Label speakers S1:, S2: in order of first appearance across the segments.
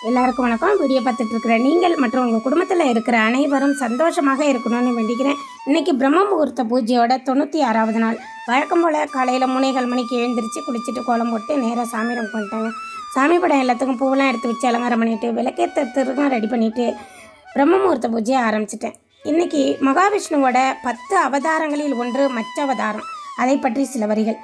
S1: எல்லாருக்கும் வணக்கம். வீடியோ பார்த்துட்டு இருக்கிற நீங்கள் மற்றும் உங்கள் குடும்பத்தில் இருக்கிற அனைவரும் சந்தோஷமாக இருக்கணும்னு வேண்டிக்கிறேன். இன்றைக்கி பிரம்ம முகூர்த்த பூஜையோட 96வது நாள். வழக்கம் போல் காலையில் 3:15 மணிக்கு எழுந்திரிச்சு குளிச்சுட்டு கோலம் போட்டு நேராக சாமி ரூம் பண்ணிட்டாங்க. சாமி படம் எல்லாத்துக்கும் பூவெல்லாம் எடுத்து வச்சு அலங்காரம் பண்ணிவிட்டு விளக்கேற்றத்துக்கும் ரெடி பண்ணிவிட்டு பிரம்ம முகூர்த்த பூஜையை ஆரம்பிச்சிட்டேன். இன்றைக்கி மகாவிஷ்ணுவோட 10 அவதாரங்களில் ஒன்று மச்ச அவதாரம். அதை பற்றி சில வரிகள்.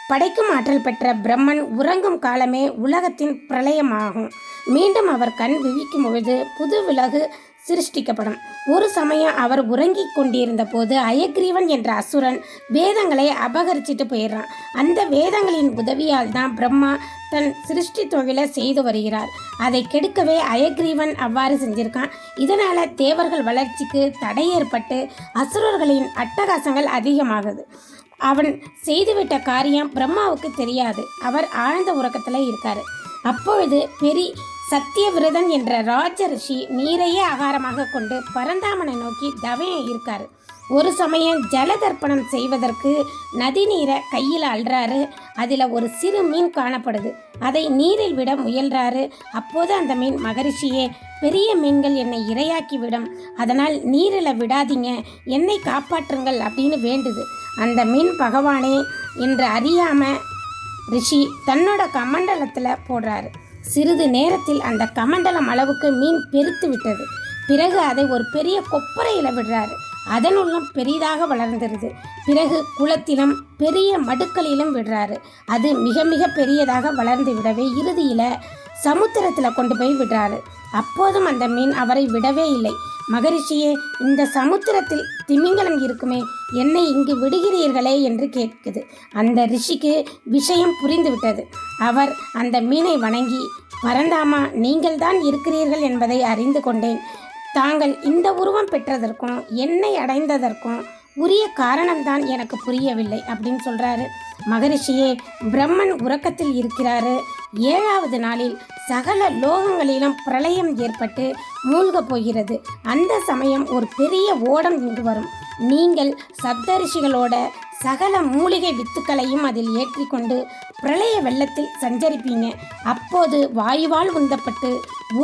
S1: படைக்கும் ஆற்றல் பெற்ற பிரம்மன் உறங்கும் காலமே உலகத்தின் பிரளயமாகும். மீண்டும் அவர் கண் விழிக்கும் பொழுது புது உலகு சிருஷ்டிக்கப்படும். ஒரு சமயம் அவர் உறங்கிக் கொண்டிருந்த போது அயக்ரீவன் என்ற அசுரன் வேதங்களை அபகரிச்சிட்டு போயிடுறான். அந்த வேதங்களின் உதவியால் தான் பிரம்மா தன் சிருஷ்டி தொழிலை செய்து வருகிறார். அதை கெடுக்கவே அயக்ரீவன் அவ்வாறு செஞ்சிருக்கான். இதனால் தேவர்கள் வளர்ச்சிக்கு தடை ஏற்பட்டு அசுரர்களின் அட்டகாசங்கள் அதிகமாகுது. அவன் செய்துவிட்ட காரியம் பிரம்மாவுக்கு தெரியாது. அவர் ஆழ்ந்த உறக்கத்தில் இருக்கார். அப்பொழுது சத்தியவிரதன் என்ற ராஜ ரிஷி நீரையே ஆகாரமாக கொண்டு பரந்தாமனை நோக்கி தவம் இருக்கார். ஒரு சமயம் ஜலதர்ப்பணம் செய்வதற்கு நதி நீரை கையில் அள்ளுறாரு. அதில் ஒரு சிறு மீன் காணப்படுது. அதை நீரில் விட முயல்றாரு. அப்போது அந்த மீன், மகரிஷியே, பெரிய மீன்கள் என்னை இரையாக்கி விடும், அதனால் நீரில் விடாதீங்க, என்னை காப்பாற்றுங்கள் அப்படின்னு வேண்டுது. அந்த மீன் பகவானே என்று அறியாம ரிஷி தன்னோட கமண்டலத்தில் போடுறாரு. சிறிது நேரத்தில் அந்த கமண்டலம் அளவுக்கு மீன் பெருத்து விட்டது. பிறகு அதை ஒரு பெரிய கொப்பரையில் விடுறாரு. அதனுள்ளும் பெரிதாக வளர்ந்துருது. பிறகு குளத்திலும் பெரிய மடுக்களிலும் விடுறாரு. அது மிக மிக பெரியதாக வளர்ந்து விடவே இறுதியில் சமுத்திரத்தில் கொண்டு போய் விடுறாரு. அப்போதும் அந்த மீன் அவரை விடவே இல்லை. மகரிஷியே, இந்த சமுத்திரத்தில் திமிங்கலம் இருக்குமே, என்னை இங்கு விடுகிறீர்களே என்று கேட்குது. அந்த ரிஷிக்கு விஷயம் புரிந்து விட்டது. அவர் அந்த மீனை வணங்கி, பரந்தாமா, நீங்கள் தான் இருக்கிறீர்கள் என்பதை அறிந்து கொண்டேன். தாங்கள் இந்த உருவம் பெற்றதற்கும் என்னை அடைந்ததற்கும் உரிய காரணம்தான் எனக்கு புரியவில்லை அப்படின்னு சொல்கிறாரு. மகரிஷியே, பிரம்மன் உறக்கத்தில் இருக்கிறாரு. 7வது நாளில் சகல லோகங்களிலும் பிரளயம் ஏற்பட்டு மூழ்க போகிறது. அந்த சமயம் ஒரு பெரிய ஓடம் இங்கு வரும். நீங்கள் சப்தரிஷிகளோட சகல மூலிகை வித்துக்களையும் அதில் ஏற்றிக்கொண்டு பிரளய வெள்ளத்தில் சஞ்சரிப்பீங்க. அப்போது வாயுவால் உந்தப்பட்டு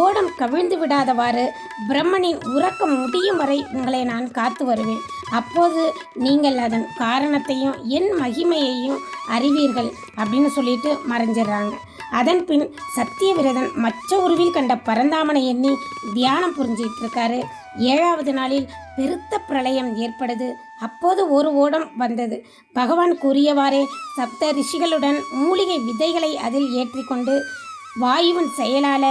S1: ஓடம் கவிழ்ந்து விடாதவாறு பிரம்மனின் உறக்கம் முடியும் வரை உங்களை நான் காத்து வருவேன். அப்போது நீங்கள் அதன் காரணத்தையும் என் மகிமையையும் அறிவீர்கள் அப்படின்னு சொல்லிட்டு மறைஞ்சிடுறாங்க. அதன் பின் சத்தியவிரதன் மச்ச உருவில் கண்ட பரந்தாமனை எண்ணி தியானம் புரிஞ்சிட்டு இருக்காரு. 7வது நாளில் பெருத்த பிரளயம் ஏற்படுது. அப்போது ஒரு ஓடம் வந்தது. பகவான் கூறியவாறே சப்த ரிஷிகளுடன் மூலிகை விதைகளை அதில் ஏற்றிக்கொண்டு வாயுவின் செயலால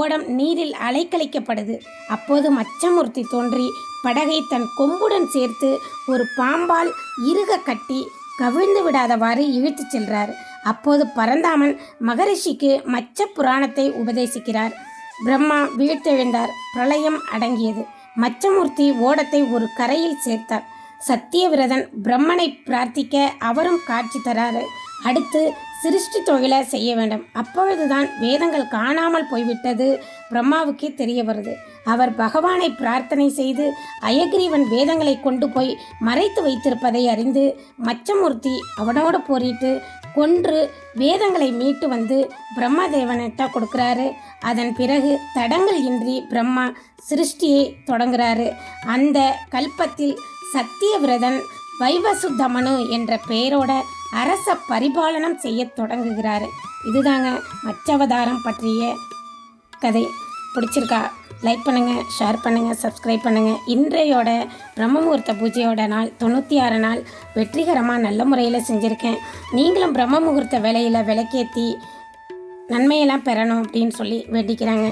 S1: ஓடம் நீரில் அலைக்கழிக்கப்படுது. அப்போது மச்சமூர்த்தி தோன்றி படகை தன் கொம்புடன் சேர்த்து ஒரு பாம்பால் இறுக கட்டி கவிழ்ந்து விடாதவாறு இழுத்து செல்றார். அப்போது பரந்தாமன் மகரிஷிக்கு மச்ச புராணத்தை உபதேசிக்கிறார். பிரம்மா வீழ்த்தெழுந்தார். பிரளயம் அடங்கியது. மச்சமூர்த்தி ஓடத்தை ஒரு கரையில் சேர்த்தார். சத்தியவிரதன் பிரம்மனை பிரார்த்திக்க அவரும் காட்சி தராரு. அடுத்து சிருஷ்டி தொழிலை செய்ய வேண்டும். அப்பொழுதுதான் வேதங்கள் காணாமல் போய்விட்டது பிரம்மாவுக்கே தெரிய வருது. அவர் பகவானை பிரார்த்தனை செய்து அயக்ரீவன் வேதங்களை கொண்டு போய் மறைத்து வைத்திருப்பதை அறிந்து மச்சமூர்த்தி அவனோடு போரிட்டு கொன்று வேதங்களை மீட்டு வந்து பிரம்மதேவனிட்ட கொடுக்குறாரு. அதன் பிறகு தடங்கள் இன்றி பிரம்மா சிருஷ்டியை தொடங்குறாரு. அந்த கல்பத்தில் சத்தியவிரதன் வைவசுத்தமனு என்ற பெயரோட அரச பரிபாலனம் செய்ய தொடங்குகிறாரு. இதுதாங்க மச்சவதாரம் பற்றிய கதை. பிடிச்சிருக்கா? லைக் பண்ணுங்கள், ஷேர் பண்ணுங்கள், சப்ஸ்கிரைப் பண்ணுங்கள். இன்றையோட பிரம்மமுகூர்த்த பூஜையோட நாள் 96 நாள் வெற்றிகரமாக நல்ல முறையில் செஞ்சுருக்கேன். நீங்களும் பிரம்ம முகூர்த்த வேலையில் விளக்கேற்றி நன்மையெல்லாம் பெறணும் அப்படின்னு சொல்லி வேண்டிக்கிறாங்க.